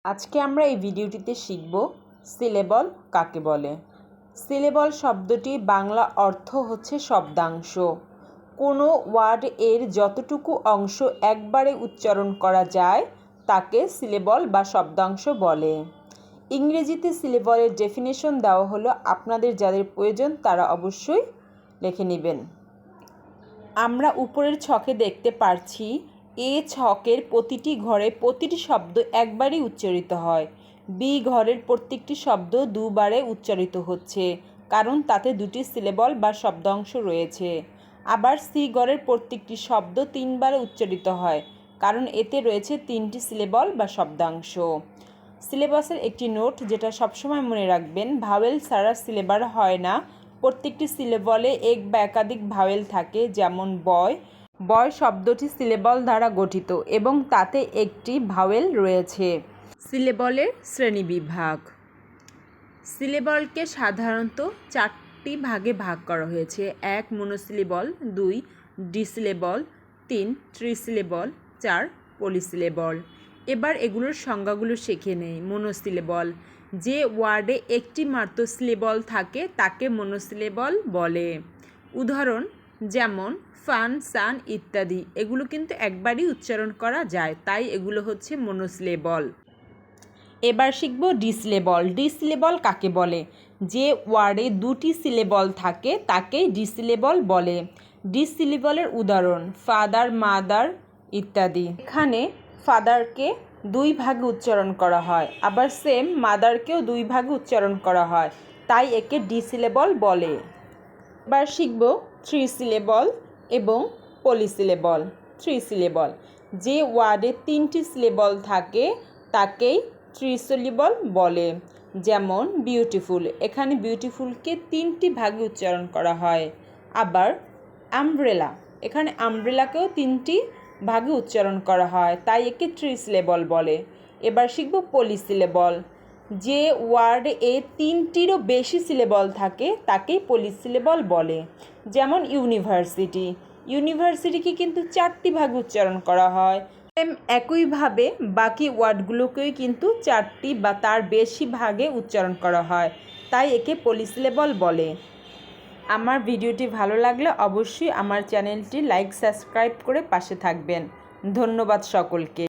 আজকে আমরা এই ভিডিওটিতে শিখব সিলেবল কাকে বলে। সিলেবল শব্দটি বাংলা অর্থ হচ্ছে শব্দাংশ। কোনো ওয়ার্ড এর যতটুকু অংশ একবারে উচ্চারণ করা যায় তাকে সিলেবল বা শব্দাংশ বলে। ইংরেজিতে সিলেবলের ডেফিনেশন দেওয়া হলো, আপনাদের যাদের প্রয়োজন তারা অবশ্যই লিখে নেবেন। আমরা উপরের ছকে দেখতে পারছি, এ ছকের প্রতিটি ঘরে প্রতিটি শব্দ একবারই উচ্চারিত হয়। বি ঘরের প্রত্যেকটি শব্দ দুবারে উচ্চারিত হচ্ছে, কারণ তাতে দুটি সিলেবল বা শব্দাংশ রয়েছে। আবার সি ঘরের প্রত্যেকটি শব্দ তিনবারে উচ্চারিত হয়, কারণ এতে রয়েছে তিনটি সিলেবল বা শব্দাংশ। সিলেবাসের একটি নোট যেটা সবসময় মনে রাখবেন, ভাওয়েল ছাড়া সিলেবাস হয় না। প্রত্যেকটি সিলেবলে এক বা একাধিক ভাওয়েল থাকে, যেমন বয়। বয় শব্দটি সিলেবল দ্বারা গঠিত এবং তাতে একটি ভাওয়েল রয়েছে। সিলেবলের শ্রেণীবিভাগ। সিলেবলকে সাধারণত চারটি ভাগে ভাগ করা হয়েছে: 1 মনোসিলেবল, 2 ডিসিলেবল, 3 ট্রিসিলেবল, 4 পলিসিলেবল। এবার এগুলোর সংজ্ঞাগুলো শিখে নেই। মনোসিলেবল, যে ওয়ার্ডে একটি মাত্র সিলেবল থাকে তাকে মনোসিলেবল বলে। উদাহরণ যেমন ফান, সান ইত্যাদি, এগুলো কিন্তু একবারই উচ্চারণ করা যায়, তাই এগুলো হচ্ছে মনোসিলেবল। এবার শিখব ডিসিলেবল। ডিসিলেবল কাকে বলে? যে ওয়ার্ডে দুটি সিলেবল থাকে তাকেই ডিসিলেবল বলে। ডিসিলেবলের উদাহরণ ফাদার, মাদার ইত্যাদি। এখানে ফাদারকে দুই ভাগে উচ্চারণ করা হয়, আবার সেম মাদারকেও দুই ভাগে উচ্চারণ করা হয়, তাই একে ডিসিলেবল বলে। এবার শিখব ট্রিসিলেবল এবং পলিসিলেবল। ট্রিসিলেবল, যে ওয়ার্ডে তিনটি সিলেবল থাকে তাকেই ট্রিসিলেবল বলে। যেমন বিউটিফুল, এখানে বিউটিফুলকে তিনটি ভাগে উচ্চারণ করা হয়। আবার আমব্রেলা, এখানে আমব্রেলাকেও তিনটি ভাগে উচ্চারণ করা হয়, তাই একে ট্রিসিলেবল বলে। এবার শিখব পলিসিলেবল, যে ওয়ার্ডে তিনটিরও বেশি সিলেবল থাকে তাকেই পলিসিলেবল বলে। যেমন ইউনিভার্সিটি, ইউনিভার্সিটিকে কিন্তু চারটি ভাগে উচ্চারণ করা হয়। একইভাবে বাকি ওয়ার্ডগুলোকেও কিন্তু চারটি বা তার বেশি ভাগে উচ্চারণ করা হয়, তাই একে পলিসিলেবল বলে। আমার ভিডিওটি ভালো লাগলে অবশ্যই আমার চ্যানেলটি লাইক, সাবস্ক্রাইব করে পাশে থাকবেন। ধন্যবাদ সকলকে।